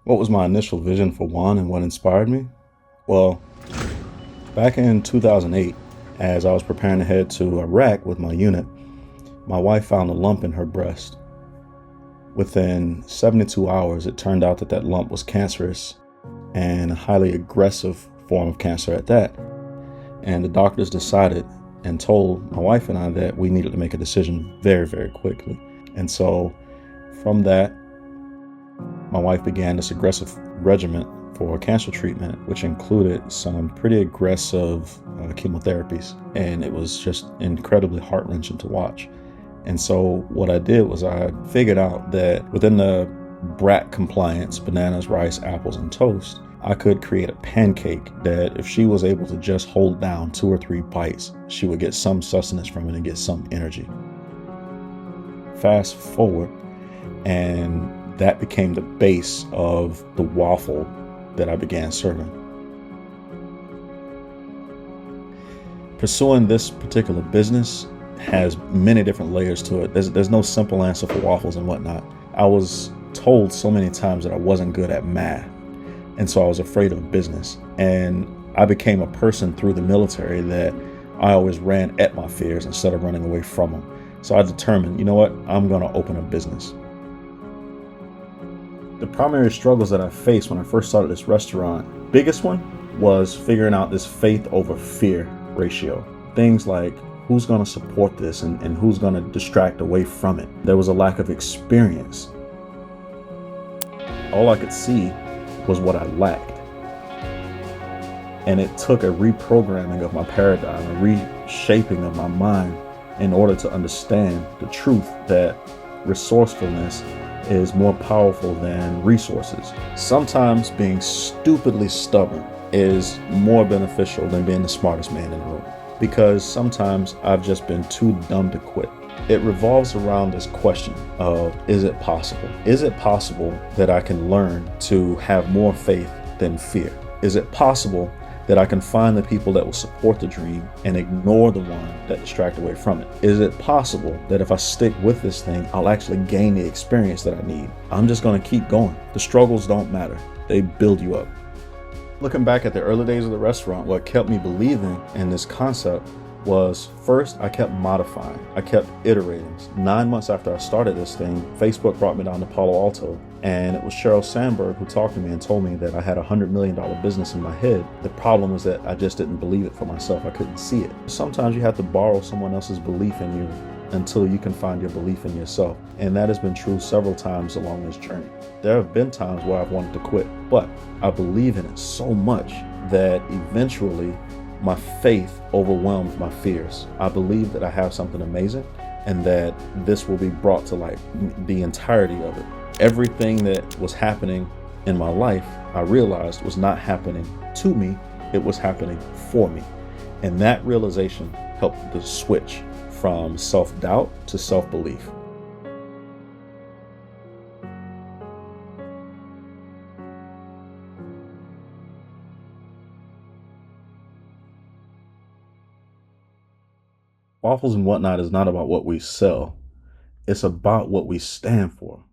What was my initial vision for WAWN and what inspired me? Well, back in 2008, as I was preparing to head to Iraq with my unit, my wife found a lump in her breast. Within 72 hours, it turned out that that lump was cancerous and a highly aggressive form of cancer at that. And the doctors decided and told my wife and I that we needed to make a decision very, very quickly. And so from that, my wife began this aggressive regimen for cancer treatment, which included some pretty aggressive chemotherapies. And it was just incredibly heart-wrenching to watch. And so what I did was I figured out that within the BRAT compliance, bananas, rice, apples, and toast, I could create a pancake that if she was able to just hold down 2 or 3 bites, she would get some sustenance from it and get some energy. Fast forward, and that became the base of the waffle that I began serving. Pursuing this particular business has many different layers to it. There's no simple answer for waffles and whatnot. I was told so many times that I wasn't good at math, and so I was afraid of business. And I became a person through the military that I always ran at my fears instead of running away from them. So I determined, you know what, I'm gonna open a business. The primary struggles that I faced when I first started this restaurant, biggest one was figuring out this faith over fear ratio. Things like who's going to support this and who's going to distract away from it. There was a lack of experience. All I could see was what I lacked. And it took a reprogramming of my paradigm, a reshaping of my mind in order to understand the truth that resourcefulness is more powerful than resources. Sometimes being stupidly stubborn is more beneficial than being the smartest man in the room, because sometimes I've just been too dumb to quit. It revolves around this question of, is it possible? Is it possible that I can learn to have more faith than fear? Is it possible that I can find the people that will support the dream and ignore the one that distract away from it? Is it possible that if I stick with this thing, I'll actually gain the experience that I need? I'm just going to keep going. The struggles don't matter. They build you up. Looking back at the early days of the restaurant, what kept me believing in this concept was, first, I kept modifying. I kept iterating. 9 months after I started this thing, Facebook brought me down to Palo Alto, and it was Sheryl Sandberg who talked to me and told me that I had a $100 million business in my head. The problem was that I just didn't believe it for myself. I couldn't see it. Sometimes you have to borrow someone else's belief in you until you can find your belief in yourself. And that has been true several times along this journey. There have been times where I've wanted to quit, but I believe in it so much that eventually my faith overwhelmed my fears. I believe that I have something amazing and that this will be brought to light, the entirety of it. Everything that was happening in my life, I realized was not happening to me, it was happening for me. And that realization helped the switch from self-doubt to self-belief. Waffles and Whatnot is not about what we sell. It's about what we stand for.